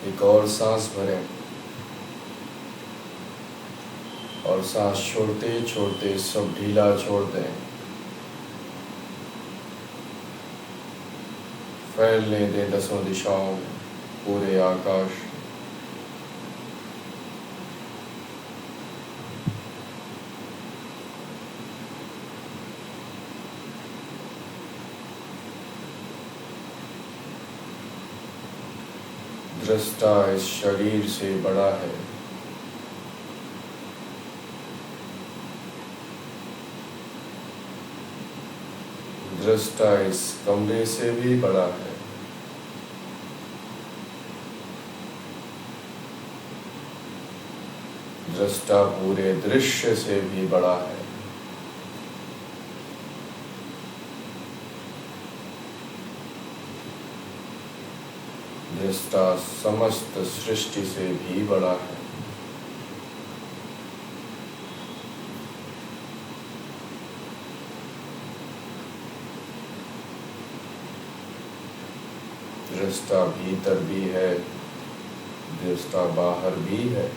एक और सांस भरें और सांस छोड़ते छोड़ते सब ढीला छोड़ दें। फैलने दें दसों दिशाओं में, पूरे आकाश। दृष्टा इस शरीर से बड़ा है। दृष्टा इस कमरे से भी बड़ा है। दृष्टा पूरे दृश्य से भी बड़ा है। दृष्टा समस्त सृष्टि से भी बड़ा है। दृष्टा भीतर भी है, दृष्टा बाहर भी है।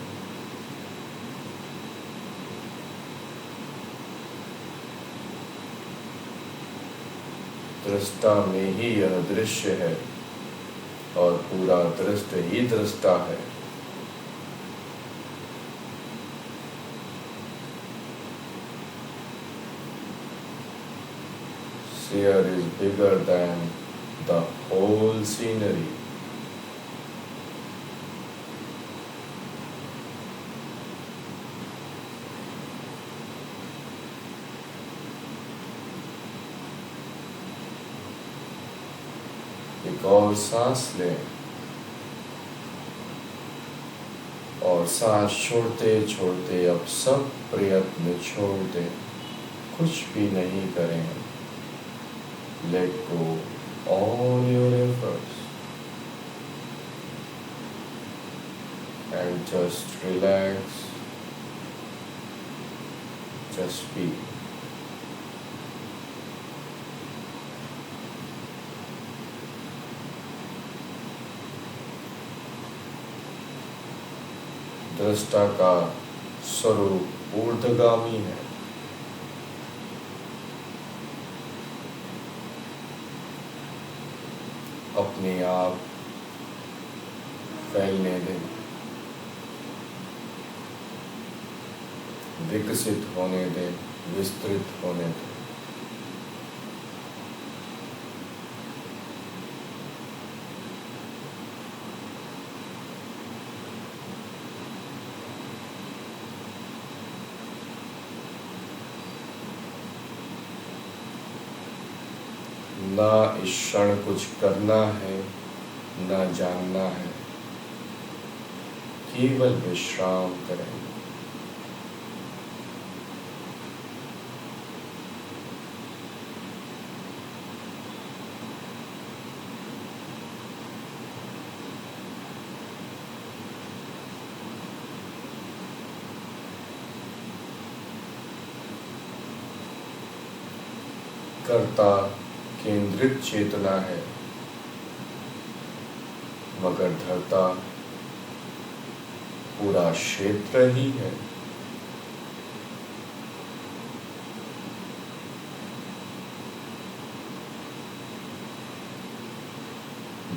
दृष्टा में ही यह दृश्य है और पूरा दृष्ट ही दृष्टा है। Seer is bigger than the whole scenery. एक और सांस लें और सांस छोड़ते छोड़ते अब सब प्रयत्न छोड़ दें, कुछ भी नहीं करें। Let go all your efforts and just relax, just be. दृष्टा का स्वरूप ऊर्ध्वगामी है। अपने आप फैलने दें, विकसित होने दें, विस्तृत होने दें। ना इस क्षण कुछ करना है, ना जानना है, केवल विश्राम करें। कर्ता केंद्रित चेतना है, मगर धर्ता पूरा क्षेत्र ही है।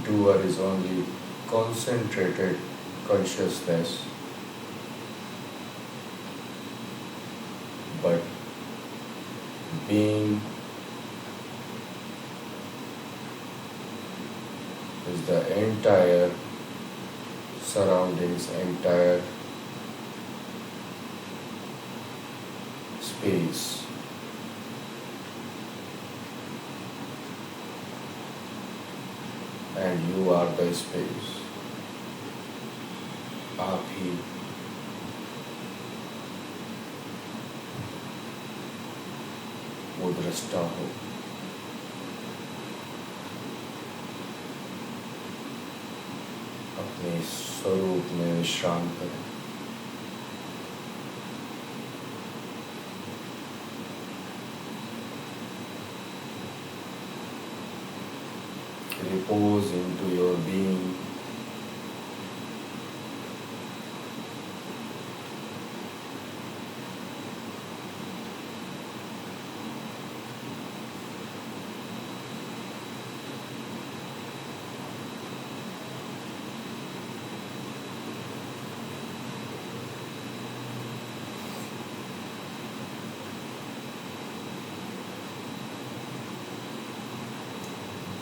Doer is only concentrated consciousness, but being is the entire surroundings, entire space. And you are the space. आप ही वो दृष्टा हो। अपने स्वरूप में विश्राम करें। Repose into your being.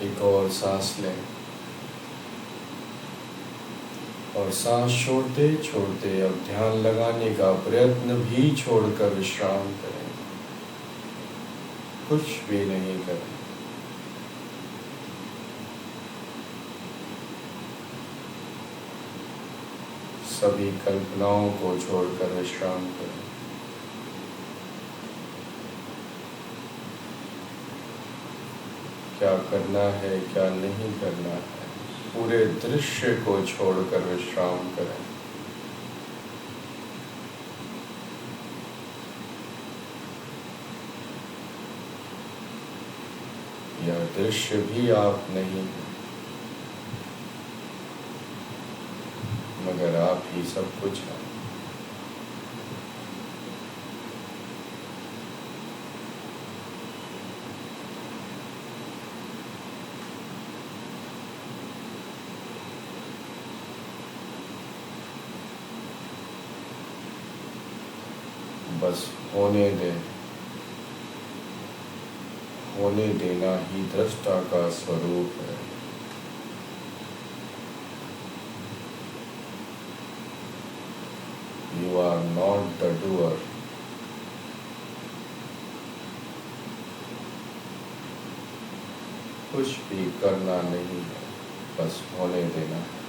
एक और सांस लें और सांस छोड़ते छोड़ते अब ध्यान लगाने का प्रयत्न भी छोड़कर विश्राम करें। कुछ भी नहीं करें। सभी कल्पनाओं को छोड़कर विश्राम करें। क्या करना है, क्या नहीं करना है, पूरे दृश्य को छोड़कर विश्राम करें। यह दृश्य भी आप नहीं हैं, मगर आप ही सब कुछ हैं। बस होने दें। होने देना ही दृष्टा का स्वरूप है। You are not the doer. कुछ भी करना नहीं है, बस होने देना है।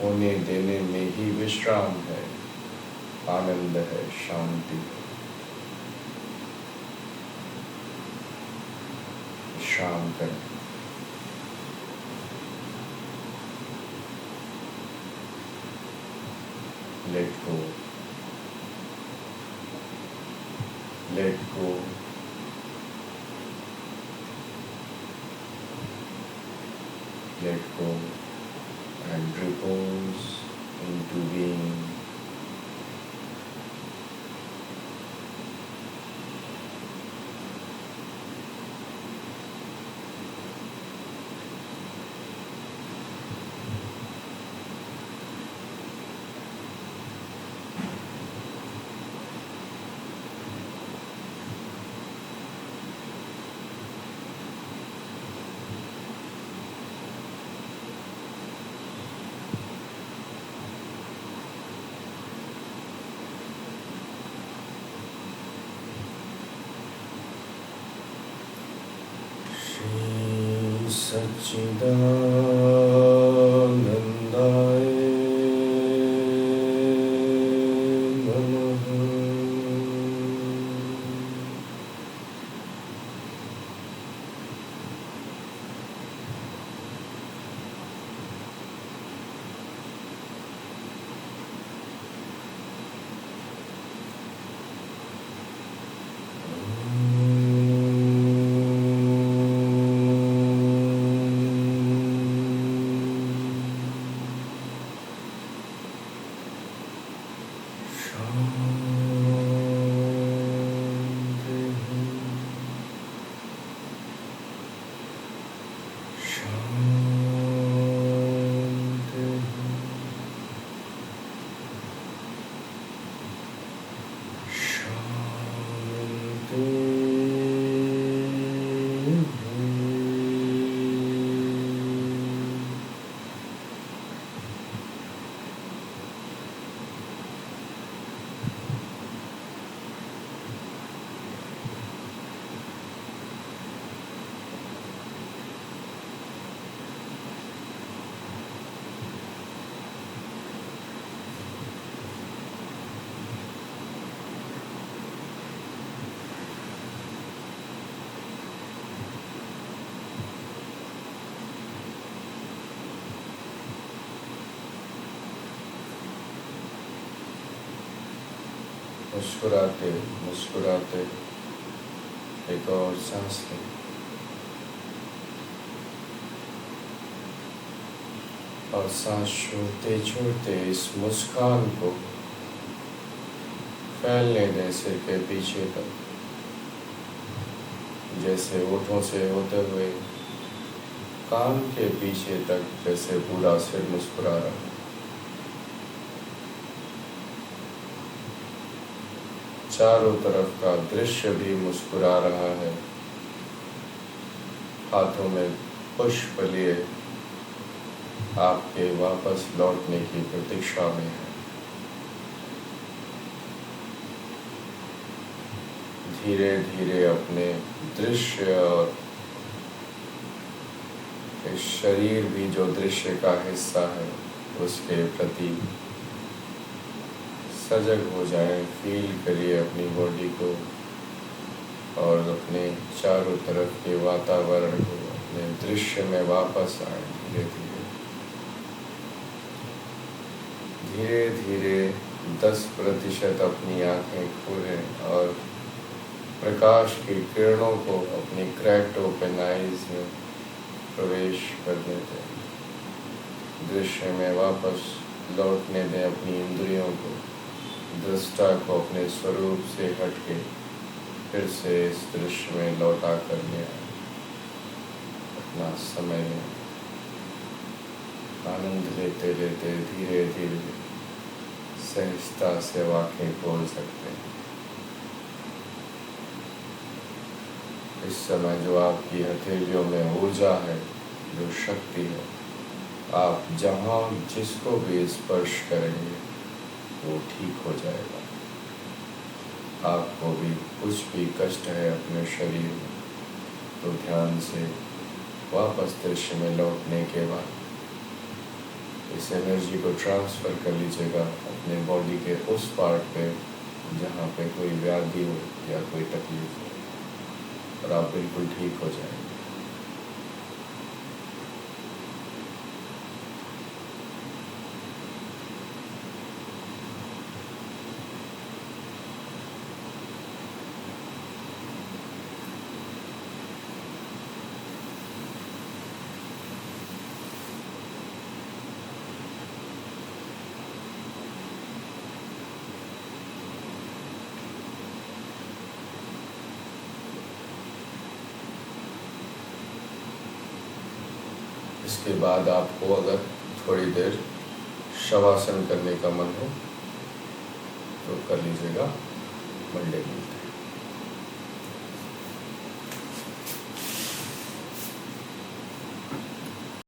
होने देने में ही विश्राम है, आनंद है, शांति है। विश्राम करें। Let go. Let go. Let go and repose into being. सच्चिदानन्दाय नमः। मुस्कुराते मुस्कुराते एक और सांस लें। और सांस छोड़ते छोड़ते इस मुस्कान को फैलने दें सिर के पीछे तक, जैसे होठों से होते हुए कान के पीछे तक, जैसे पूरा सिर मुस्कुरा रहा है। चारों तरफ का दृश्य भी मुस्कुरा रहा है। हाथों में पुष्प लिए आपके वापस लौटने की प्रतीक्षा में है। धीरे धीरे अपने दृश्य और इस शरीर भी जो दृश्य का हिस्सा है उसके प्रति सजग हो जाएं। फील करिए अपनी बॉडी को और अपने चारों तरफ के वातावरण को, अपने दृश्य में वापस आए। धीरे धीरे धीरे धीरे 10% अपनी आंखें खोलें और प्रकाश की किरणों को अपनी क्रैक्ड ओपन आईज में प्रवेश करने दें। दृश्य में वापस लौटने दें अपनी इंद्रियों को, दृष्टा को अपने स्वरूप से हटके फिर से इस दृश्य में लौटा कर ले आए। अपना समय लें, आनंद लेते लेते धीरे धीरे सहजता से आंखें खोल सकते हैं। इस समय जो आपकी हथेलियों में ऊर्जा है, जो शक्ति है, आप जहाँ जिसको भी स्पर्श करेंगे वो ठीक हो जाएगा। आपको भी कुछ भी कष्ट है अपने शरीर में तो ध्यान से वापस दृश्य में लौटने के बाद इस एनर्जी को ट्रांसफ़र कर लीजिएगा अपने बॉडी के उस पार्ट पे जहाँ पे कोई व्याधि हो या कोई तकलीफ हो, और आप बिल्कुल ठीक हो जाएंगे। इसके बाद आपको अगर थोड़ी देर शवासन करने का मन हो तो कर लीजिएगा। मंडे मिलते हैं।